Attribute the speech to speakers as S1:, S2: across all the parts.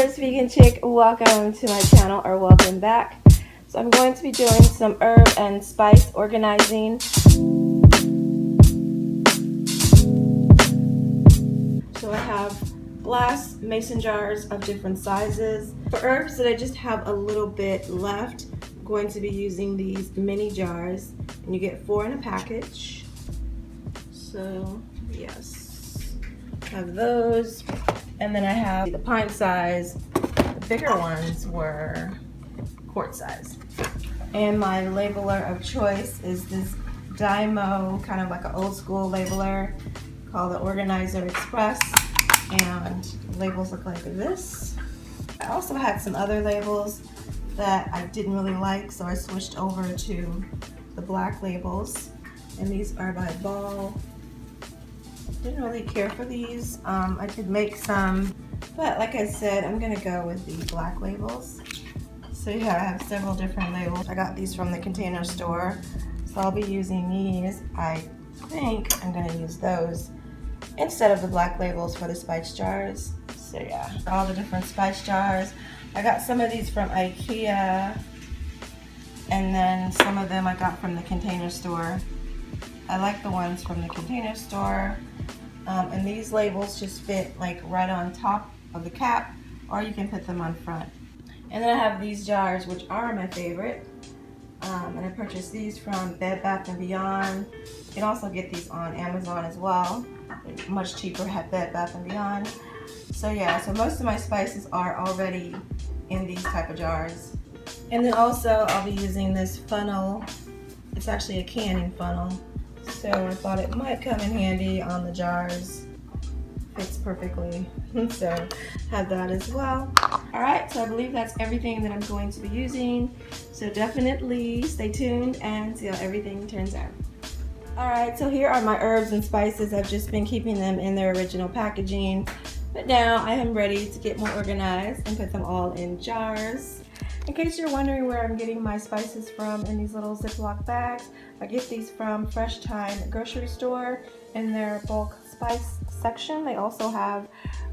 S1: it's Vegan Chick. Welcome to my channel, or welcome back. So I'm going to be doing some herb and spice organizing. So I have glass mason jars of different sizes. For herbs that I just have a little bit left, I'm going to be using these mini jars, and you get 4 in a package. So yes, I have those. And then I have the pint size. The bigger ones were quart size. And my labeler of choice is this Dymo, kind of like an old school labeler called the Organizer Express. And labels look like this. I also had some other labels that I didn't really like, so I switched over to the black labels. And these are by Ball. Didn't really care for these. I did make some, but like I said, I'm gonna go with the black labels. So yeah, I have several different labels. I got these from the Container Store, so I'll be using these. I think I'm gonna use those instead of the black labels for the spice jars. So yeah, all the different spice jars. I got some of these from IKEA, and then some of them I got from the Container Store. I like the ones from the Container Store. And these labels just fit like right on top of the cap, or you can put them on front. And then I have these jars, which are my favorite. And I purchased these from Bed Bath & Beyond. You can also get these on Amazon as well. They're much cheaper at Bed Bath & Beyond. So yeah, so most of my spices are already in these type of jars. And then also I'll be using this funnel. It's actually a canning funnel. So I thought it might come in handy on the jars. Fits perfectly. So have that as well. Alright, so I believe that's everything that I'm going to be using. So definitely stay tuned and see how everything turns out. Alright, so here are my herbs and spices. I've just been keeping them in their original packaging. But now I am ready to get more organized and put them all in jars. In case you're wondering where I'm getting my spices from in these little Ziploc bags, I get these from Fresh Thyme grocery store in their bulk spice section. They also have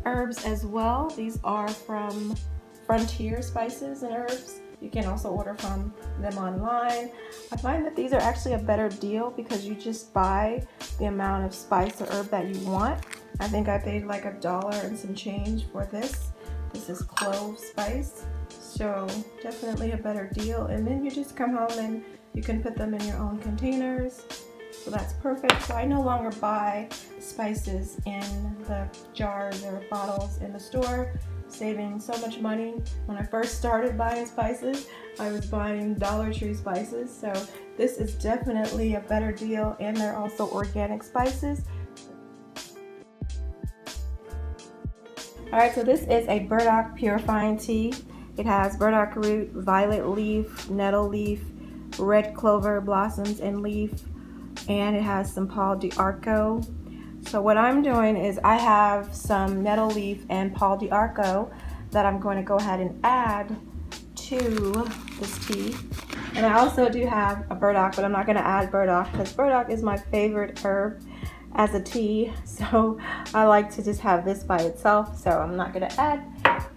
S1: herbs as well. These are from Frontier Spices and Herbs. You can also order from them online. I find that these are actually a better deal because you just buy the amount of spice or herb that you want. I think I paid like $1 and some change for this. This is clove spice. So definitely a better deal. And then you just come home and you can put them in your own containers. So that's perfect. So I no longer buy spices in the jars or bottles in the store, saving so much money. When I first started buying spices, I was buying Dollar Tree spices. So this is definitely a better deal, and they're also organic spices. Alright, so this is a Burdock Purifying Tea. It has burdock root, violet leaf, nettle leaf, red clover blossoms and leaf, and it has some Paul d'Arco. So what I'm doing is I have some nettle leaf and Paul d'Arco that I'm going to go ahead and add to this tea. And I also do have a burdock, but I'm not going to add burdock because burdock is my favorite herb as a tea. So I like to just have this by itself. So I'm not going to add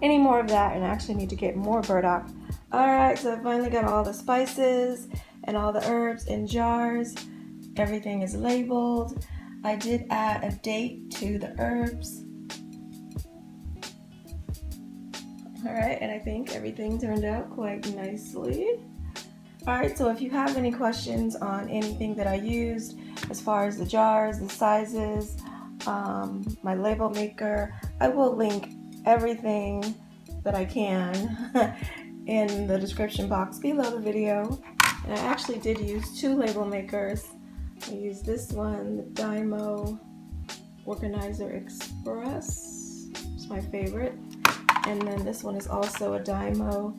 S1: any more of that, and I actually need to get more burdock. Alright, so I finally got all the spices and all the herbs in jars. Everything is labeled. I did add a date to the herbs. Alright, and I think everything turned out quite nicely. Alright, so if you have any questions on anything that I used, as far as the jars, the sizes, my label maker, I will link everything that I can in the description box below the video. And I actually did use 2 label makers. I used this one, the Dymo Organizer Express. It's my favorite. And then this one is also a Dymo,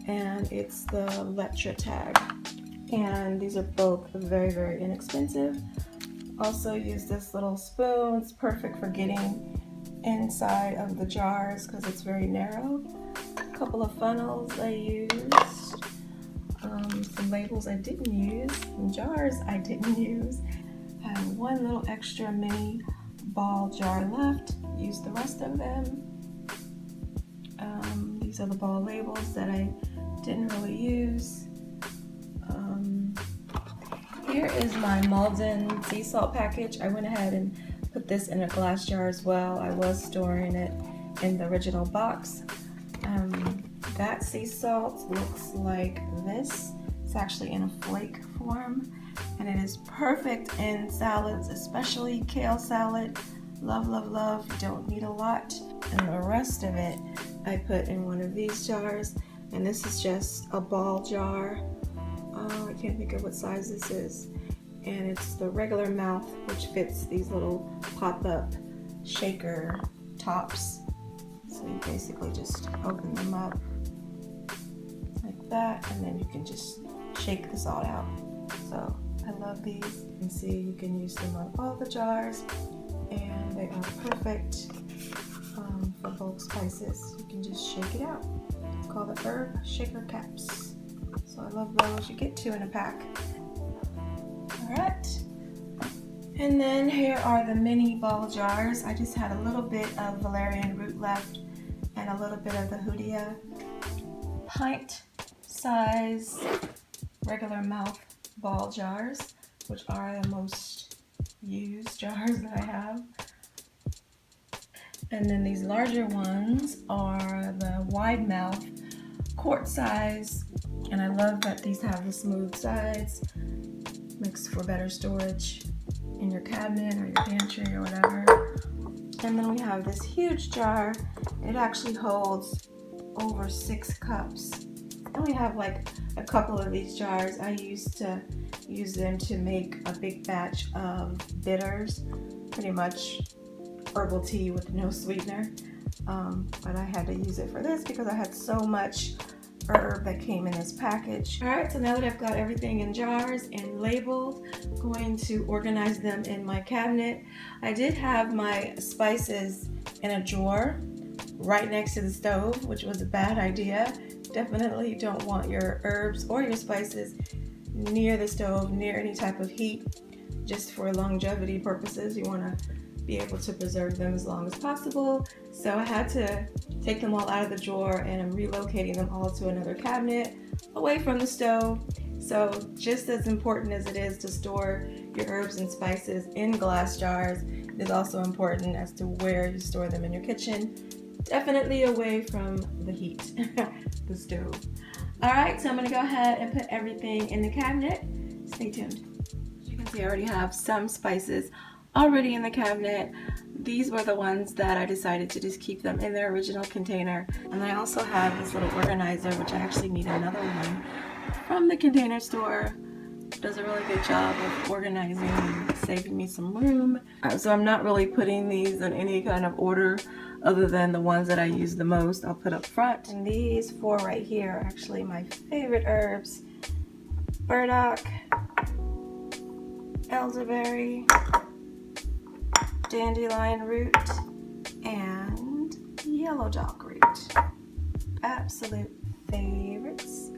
S1: and it's the LetraTag. And these are both very, very inexpensive. Also use this little spoon. It's perfect for getting inside of the jars because it's very narrow. A couple of funnels I used, some labels I didn't use, some jars I didn't use. I have one little extra mini ball jar left. Use the rest of them. These are the ball labels that I didn't really use. Here is my Maldon sea salt package. I went ahead and put this in a glass jar as well. I was storing it in the original box. That sea salt looks like this. It's actually in a flake form, and it is perfect in salads, especially kale salad. Love, love, love. You don't need a lot. And the rest of it I put in one of these jars, and this is just a ball jar. I can't think of what size this is, and it's the regular mouth, which fits these little pop-up shaker tops. So you basically just open them up like that, and then you can just shake the salt out. So I love these. You can see you can use them on all the jars, and they are perfect for bulk spices. You can just shake it out. It's called the herb shaker caps. So I love those. You get 2 in a pack. Alright. And then here are the mini ball jars. I just had a little bit of valerian root left and a little bit of the hoodia. Pint size regular mouth ball jars, which are the most used jars that I have. And then these larger ones are the wide mouth quart size, and I love that these have the smooth sides. Makes for better storage in your cabinet or your pantry or whatever. And then we have this huge jar. It actually holds over 6 cups. And we have like a couple of these jars. I used to use them to make a big batch of bitters, pretty much herbal tea with no sweetener. But I had to use it for this because I had so much herb that came in this package. All right, so now that I've got everything in jars and labeled, I'm going to organize them in my cabinet. I did have my spices in a drawer right next to the stove, which was a bad idea. Definitely don't want your herbs or your spices near the stove, near any type of heat. Just for longevity purposes, you want to be able to preserve them as long as possible. So I had to take them all out of the drawer, and I'm relocating them all to another cabinet away from the stove. So just as important as it is to store your herbs and spices in glass jars, it is also important as to where you store them in your kitchen. Definitely away from the heat, the stove. All right, so I'm gonna go ahead and put everything in the cabinet. Stay tuned. As you can see, I already have some spices already in the cabinet. These were the ones that I decided to just keep them in their original container. And I also have this little organizer, which I actually need another one from the Container Store. It does a really good job of organizing and saving me some room. So I'm not really putting these in any kind of order other than the ones that I use the most I'll put up front. And these 4 right here are actually my favorite herbs: burdock, elderberry, dandelion root, and yellow dock root. Absolute favorites.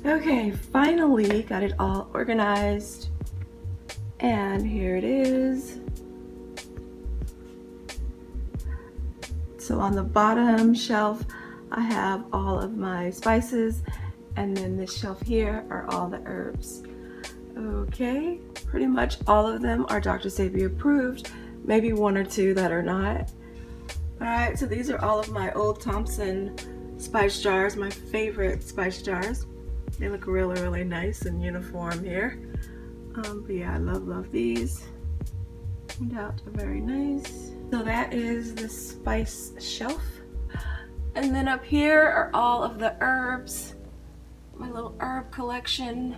S1: Okay, finally got it all organized, and here it is. So on the bottom shelf I have all of my spices, and then this shelf here are all the herbs. Okay, pretty much all of them are Dr. Sebi approved, maybe 1 or 2 that are not. Alright, so these are all of my old Thompson spice jars, my favorite spice jars. They look really, really nice and uniform here. But yeah, I love these. Turned out very nice. So that is the spice shelf. And then up here are all of the herbs. My little herb collection.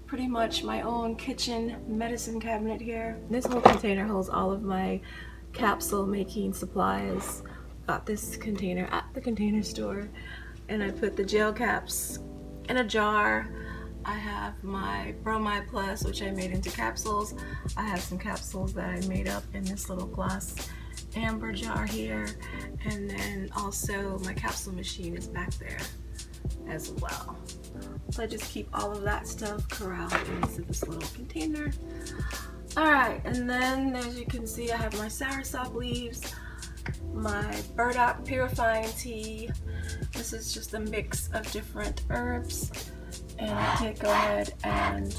S1: Pretty much my own kitchen medicine cabinet here. This whole container holds all of my capsule making supplies. Got this container at the Container Store. And I put the gel caps in a jar. I have my Bromide Plus, which I made into capsules. I have some capsules that I made up in this little glass amber jar here, and then also my capsule machine is back there as well. So I just keep all of that stuff corralled into this little container. Alright, and then as you can see, I have my soursop leaves, my Burdock Purifying Tea. This is just a mix of different herbs, and I did go ahead and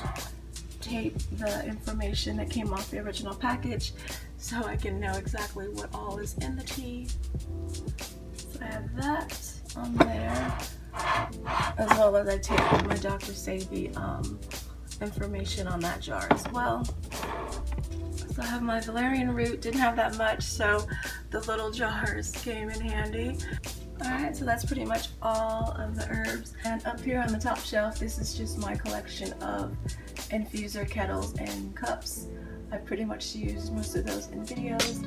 S1: tape the information that came off the original package so I can know exactly what all is in the tea. So I have that on there, as well as I taped my Dr. Sebi information on that jar as well. So I have my valerian root, didn't have that much, so the little jars came in handy. Alright, so that's pretty much all of the herbs. And up here on the top shelf, this is just my collection of infuser kettles and cups. I pretty much used most of those in videos.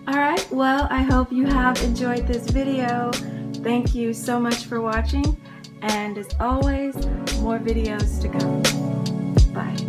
S1: Alright, well, I hope you have enjoyed this video. Thank you so much for watching, and as always, more videos to come. Bye.